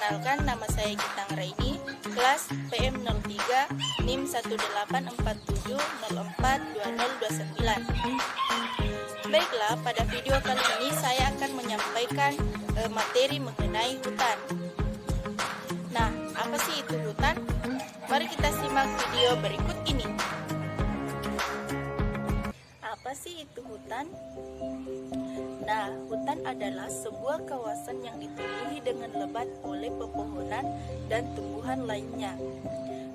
Perkenalkan, nama saya Gitang Raini, kelas PM03, NIM 1847042029. Baiklah, pada video kali ini saya akan menyampaikan materi mengenai hutan. Nah, apa sih itu hutan? Mari kita simak video berikut ini. Apa sih itu hutan? Nah, hutan adalah sebuah kawasan yang ditumbuhi dengan lebat oleh pepohonan dan tumbuhan lainnya.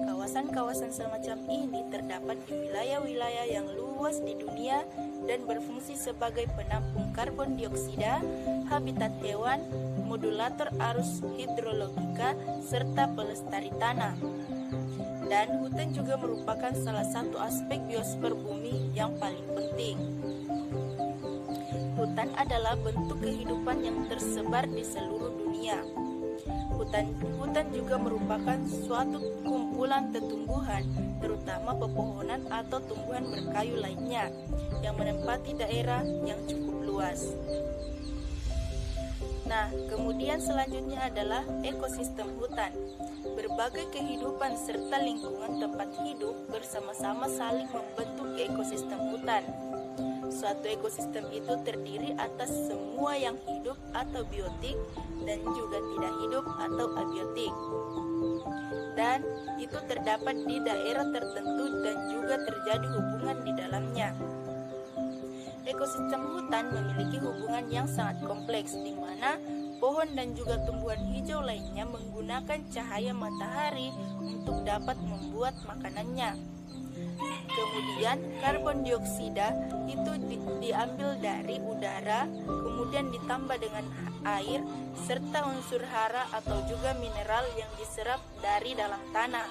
Kawasan-kawasan semacam ini terdapat di wilayah-wilayah yang luas di dunia dan berfungsi sebagai penampung karbon dioksida, habitat hewan, modulator arus hidrologika, serta pelestari tanah. Dan hutan juga merupakan salah satu aspek biosfer bumi yang paling penting. Hutan adalah bentuk kehidupan yang tersebar di seluruh dunia. Hutan juga merupakan suatu kumpulan tumbuhan, terutama pepohonan atau tumbuhan berkayu lainnya, yang menempati daerah yang cukup luas. Nah, kemudian selanjutnya adalah ekosistem hutan. Berbagai kehidupan serta lingkungan tempat hidup bersama-sama saling membentuk ekosistem hutan. Suatu ekosistem itu terdiri atas semua yang hidup atau biotik dan juga tidak hidup atau abiotik. Dan itu terdapat di daerah tertentu dan juga terjadi hubungan di dalamnya. Ekosistem hutan memiliki hubungan yang sangat kompleks, di mana pohon dan juga tumbuhan hijau lainnya menggunakan cahaya matahari untuk dapat membuat makanannya. Kemudian karbon dioksida itu diambil dari udara, kemudian ditambah dengan air serta unsur hara atau juga mineral yang diserap dari dalam tanah.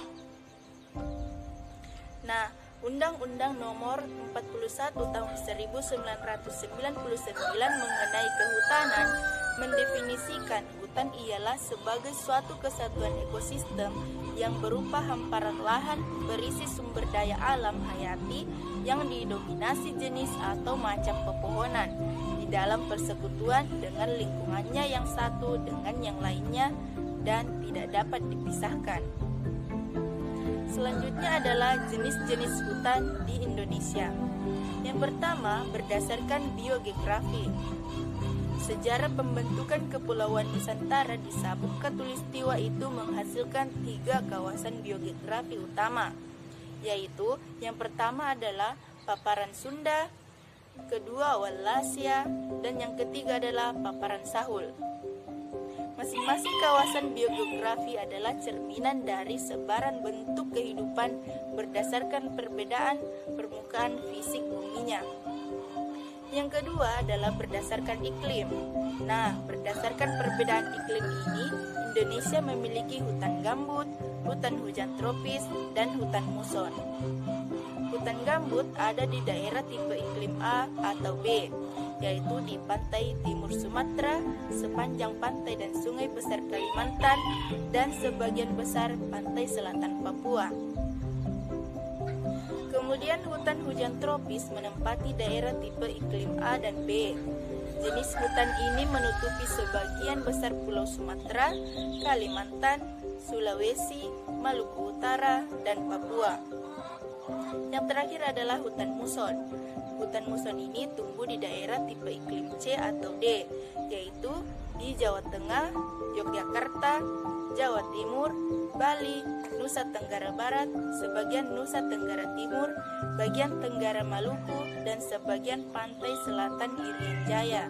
Nah, Undang-Undang Nomor 41 Tahun 1999 mengenai kehutanan mendefinisikan hutan ialah sebagai suatu kesatuan ekosistem yang berupa hamparan lahan berisi sumber daya alam hayati yang didominasi jenis atau macam pepohonan di dalam persekutuan dengan lingkungannya yang satu dengan yang lainnya dan tidak dapat dipisahkan. Selanjutnya adalah jenis-jenis hutan di Indonesia. Yang pertama, berdasarkan biogeografi. Sejarah pembentukan Kepulauan Nusantara di Sabuk Katulistiwa itu menghasilkan 3 kawasan biogeografi utama, yaitu yang pertama adalah Paparan Sunda, kedua Wallacea, dan yang ketiga adalah Paparan Sahul. Masing-masing kawasan biogeografi adalah cerminan dari sebaran bentuk kehidupan berdasarkan perbedaan permukaan fisik buminya. Yang kedua adalah berdasarkan iklim. Nah, berdasarkan perbedaan iklim ini, Indonesia memiliki hutan gambut, hutan hujan tropis, dan hutan muson. Hutan gambut ada di daerah tipe iklim A atau B, yaitu di pantai timur Sumatera, sepanjang pantai dan sungai besar Kalimantan, dan sebagian besar pantai selatan Papua. Kemudian hutan hujan tropis menempati daerah tipe iklim A dan B. Jenis hutan ini menutupi sebagian besar Pulau Sumatera, Kalimantan, Sulawesi, Maluku Utara, dan Papua. Yang terakhir adalah hutan muson. Hutan muson ini tumbuh di daerah tipe iklim C atau D, yaitu di Jawa Tengah, Yogyakarta, Jawa Timur, Bali, Nusa Tenggara Barat, sebagian Nusa Tenggara Timur, bagian Tenggara Maluku, dan sebagian pantai selatan Irian Jaya.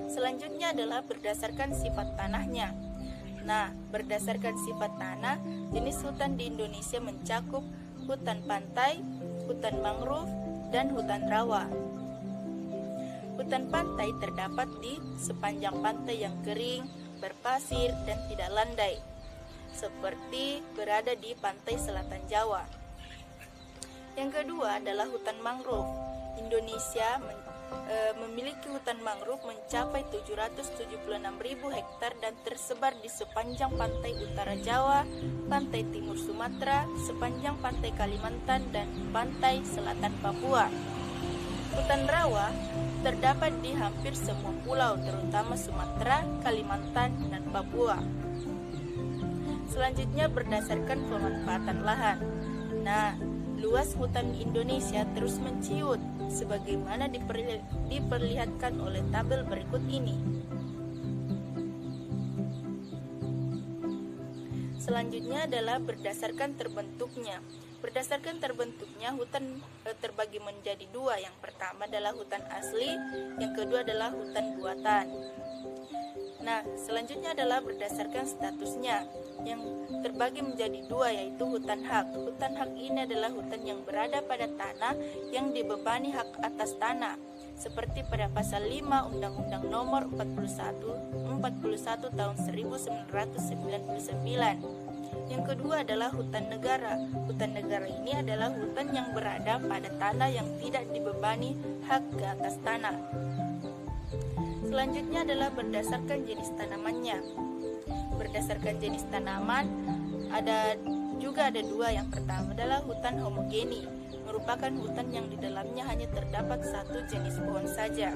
Selanjutnya adalah berdasarkan sifat tanahnya. Nah, berdasarkan sifat tanah, jenis hutan di Indonesia mencakup hutan pantai, hutan mangrove, dan hutan rawa. Hutan pantai terdapat di sepanjang pantai yang kering, berpasir, dan tidak landai, seperti berada di pantai selatan Jawa. Yang kedua adalah hutan mangrove. Indonesia memiliki hutan mangrove mencapai 776.000 hektar dan tersebar di sepanjang pantai utara Jawa, pantai timur Sumatera, sepanjang pantai Kalimantan, dan pantai selatan Papua. Hutan rawa terdapat di hampir semua pulau, terutama Sumatera, Kalimantan, dan Papua. Selanjutnya berdasarkan pemanfaatan lahan. Nah, luas hutan di Indonesia terus menciut, sebagaimana diperlihatkan oleh tabel berikut ini. Selanjutnya adalah berdasarkan terbentuknya. Berdasarkan terbentuknya, hutan terbagi menjadi dua. Yang pertama adalah hutan asli, yang kedua adalah hutan buatan. Nah, selanjutnya adalah berdasarkan statusnya, yang terbagi menjadi dua, yaitu hutan hak. Hutan hak ini adalah hutan yang berada pada tanah yang dibebani hak atas tanah, seperti pada pasal 5 Undang-Undang Nomor 41 tahun 1999. Yang kedua adalah hutan negara. Hutan negara ini adalah hutan yang berada pada tanah yang tidak dibebani hak ke atas tanah. Selanjutnya adalah berdasarkan jenis tanamannya. Berdasarkan jenis tanaman ada dua. Yang pertama adalah hutan homogeni, merupakan hutan yang di dalamnya hanya terdapat satu jenis pohon saja.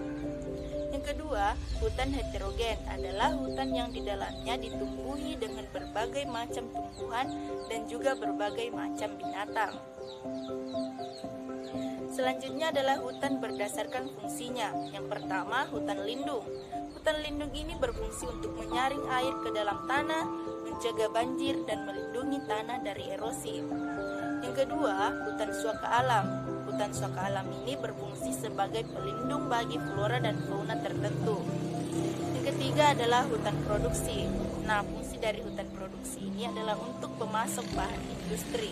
Yang kedua, hutan heterogen adalah hutan yang di dalamnya ditumbuhi dengan berbagai macam tumbuhan dan juga berbagai macam binatang. Selanjutnya adalah hutan berdasarkan fungsinya. Yang pertama, hutan lindung. Hutan lindung ini berfungsi untuk menyaring air ke dalam tanah, mencegah banjir, dan melindungi tanah dari erosi. Yang kedua, hutan suaka alam. Hutan suaka alam ini berfungsi sebagai pelindung bagi flora dan fauna tertentu. Yang ketiga adalah hutan produksi. Nah, fungsi dari hutan produksi ini adalah untuk pemasok bahan industri.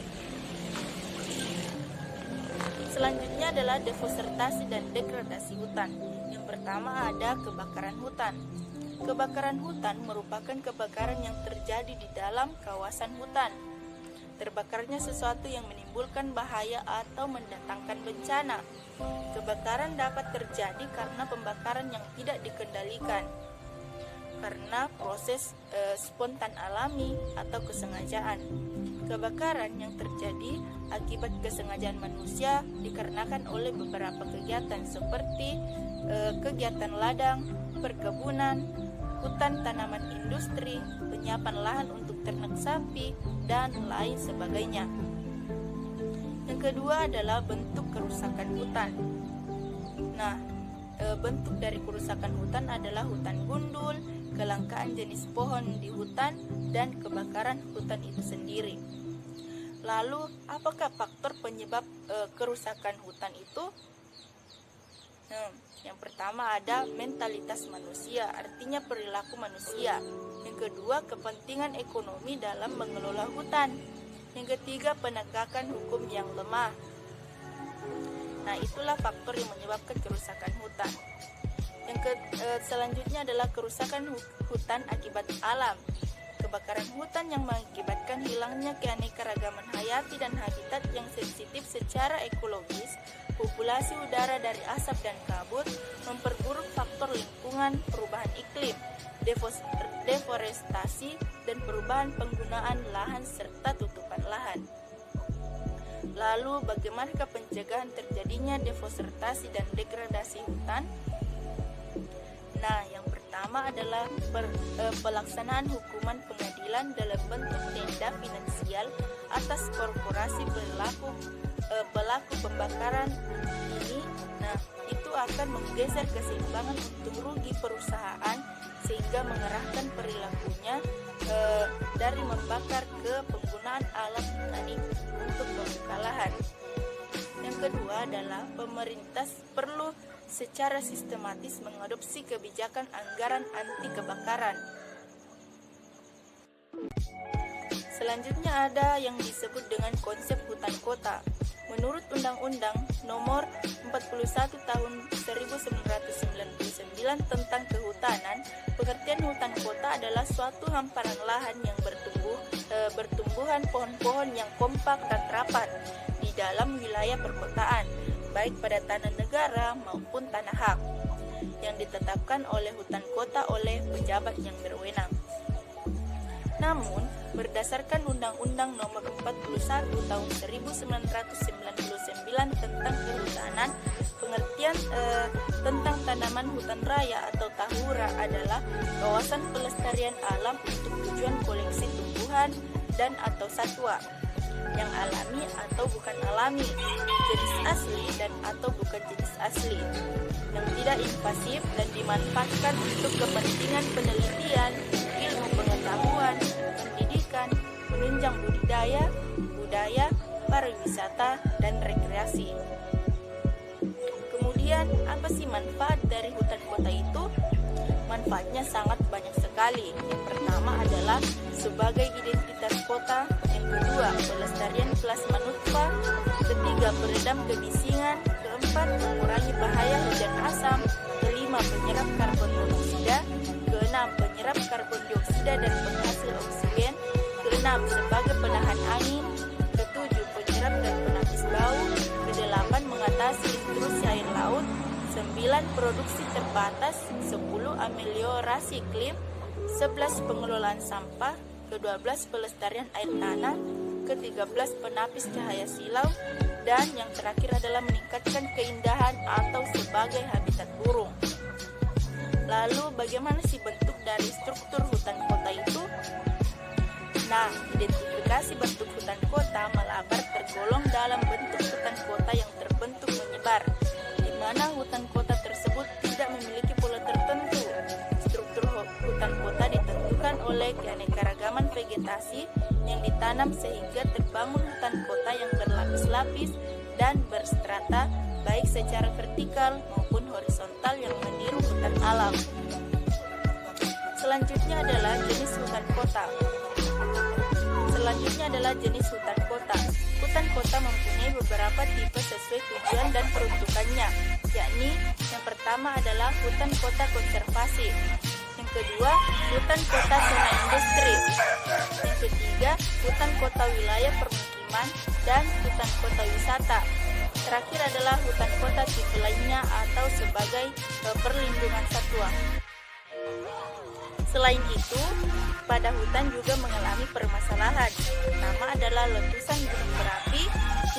Selanjutnya adalah deforestation dan degradasi hutan. Yang pertama ada kebakaran hutan. Kebakaran hutan merupakan kebakaran yang terjadi di dalam kawasan hutan. Terbakarnya sesuatu yang menimbulkan bahaya atau mendatangkan bencana. Kebakaran dapat terjadi karena pembakaran yang tidak dikendalikan, karena proses spontan alami atau kesengajaan. Kebakaran yang terjadi akibat kesengajaan manusia dikarenakan oleh beberapa kegiatan seperti kegiatan ladang, perkebunan, hutan tanaman industri, penyiapan lahan untuk ternak sapi, dan lain sebagainya. Yang kedua adalah bentuk kerusakan hutan. Nah, bentuk dari kerusakan hutan adalah hutan gundul, kelangkaan jenis pohon di hutan, dan kebakaran hutan itu sendiri. Lalu, apakah faktor penyebab kerusakan hutan itu? Yang pertama ada mentalitas manusia, artinya perilaku manusia. Yang kedua, kepentingan ekonomi dalam mengelola hutan. Yang ketiga, penegakan hukum yang lemah. Nah, itulah faktor yang menyebabkan kerusakan hutan. Selanjutnya adalah kerusakan hutan akibat alam. Kebakaran hutan yang mengakibatkan hilangnya keanekaragaman hayati dan habitat yang sensitif secara ekologis, populasi udara dari asap dan kabut, memperburuk faktor lingkungan, perubahan iklim, deforestasi, dan perubahan penggunaan lahan serta tutupan lahan. Lalu, bagaimanakah pencegahan terjadinya deforestasi dan degradasi hutan? Nah, yang pertama adalah pelaksanaan hukuman pengadilan dalam bentuk denda finansial atas korporasi pelaku pembakaran ini. Nah, itu akan menggeser keseimbangan untung rugi perusahaan sehingga mengerahkan perilakunya dari membakar ke penggunaan alat tani untuk membuka lahan. Yang kedua adalah pemerintah perlu secara sistematis mengadopsi kebijakan anggaran anti kebakaran. Selanjutnya ada yang disebut dengan konsep hutan kota. Menurut Undang-Undang Nomor 41 Tahun 1999 tentang Kehutanan, pengertian hutan kota adalah suatu hamparan lahan yang bertumbuhan pohon-pohon yang kompak dan rapat di dalam wilayah perkotaan, baik pada tanah negara maupun tanah hak, yang ditetapkan oleh hutan kota oleh pejabat yang berwenang. Nah, Namun, berdasarkan Undang-Undang Nomor 41 Tahun 1999 tentang Kehutanan, pengertian tentang tanaman hutan raya atau tahura adalah kawasan pelestarian alam untuk tujuan koleksi tumbuhan dan atau satwa yang alami atau bukan alami, jenis asli dan atau bukan jenis asli, yang tidak invasif dan dimanfaatkan untuk kepentingan penelitian, ilmu pengetahuan, pendidikan, menunjang budaya, pariwisata, dan rekreasi. Kemudian, apa sih manfaat dari hutan kota itu? Manfaatnya sangat banyak sekali. Yang pertama adalah sebagai identitas kota, yang kedua pelestarian plasma nutfah, ketiga peredam kebisingan, keempat mengurangi bahaya hujan asam, kelima penyerap karbon monoksida, keenam penyerap karbon dioksida dan penghasil oksigen, keenam sebagai penahan angin, ketujuh penyerap dan penapis bau, kedelapan mengatasi intrusi air laut, 9 produksi terbatas, 10 ameliorasi iklim, 11 pengelolaan sampah, ke-12 pelestarian air tanah, ke-13 penapis cahaya silau, dan yang terakhir adalah meningkatkan keindahan atau sebagai habitat burung. Lalu bagaimana sih bentuk dari struktur hutan kota itu? Nah, identifikasi bentuk hutan kota Malabar tergolong dalam bentuk hutan kota yang terbentuk menyebar, di mana hutan kota tersebut tidak memiliki pola tertentu. Struktur hutan kota ditentukan oleh keanekaragaman vegetasi yang ditanam sehingga terbangun hutan kota yang berlapis-lapis dan berstrata, baik secara vertikal maupun horizontal yang meniru hutan alam. Selanjutnya adalah jenis hutan kota. Hutan kota mempunyai beberapa tipe sesuai tujuan dan peruntukannya, yakni yang pertama adalah hutan kota konservasi, yang kedua hutan kota zona industri, yang ketiga hutan kota wilayah permukiman, dan hutan kota wisata. Terakhir adalah hutan kota tipe lainnya atau sebagai perlindungan satwa. Selain itu, pada hutan juga mengalami permasalahan. Pertama adalah letusan gunung berapi,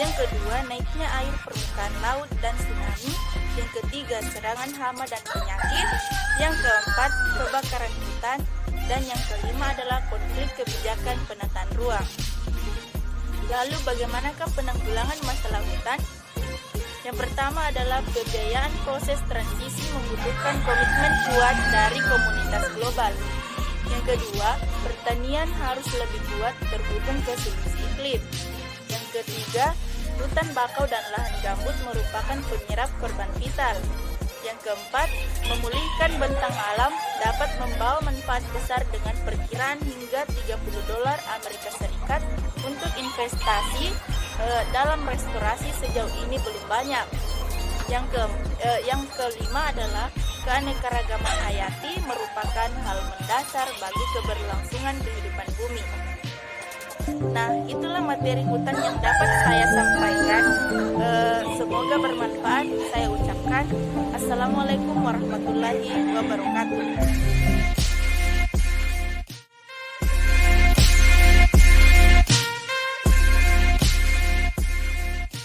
yang kedua naiknya air permukaan laut dan tsunami, yang ketiga serangan hama dan penyakit, yang keempat kebakaran hutan, dan yang kelima adalah konflik kebijakan penataan ruang. Lalu bagaimanakah penanggulangan masalah hutan? Yang pertama adalah pembiayaan proses transisi membutuhkan komitmen kuat dari komunitas global. Yang kedua, pertanian harus lebih kuat terhubung ke solusi iklim. Yang ketiga, hutan bakau dan lahan gambut merupakan penyerap korban vital. Yang keempat, memulihkan bentang alam dapat membawa manfaat besar dengan perkiraan hingga $30 Amerika Serikat untuk investasi dalam restorasi sejauh ini belum banyak. Yang kelima adalah keanekaragaman hayati merupakan hal mendasar bagi keberlangsungan kehidupan bumi. Nah, itulah materi hutan yang dapat saya sampaikan. Semoga bermanfaat. Saya ucapkan Assalamualaikum warahmatullahi wabarakatuh.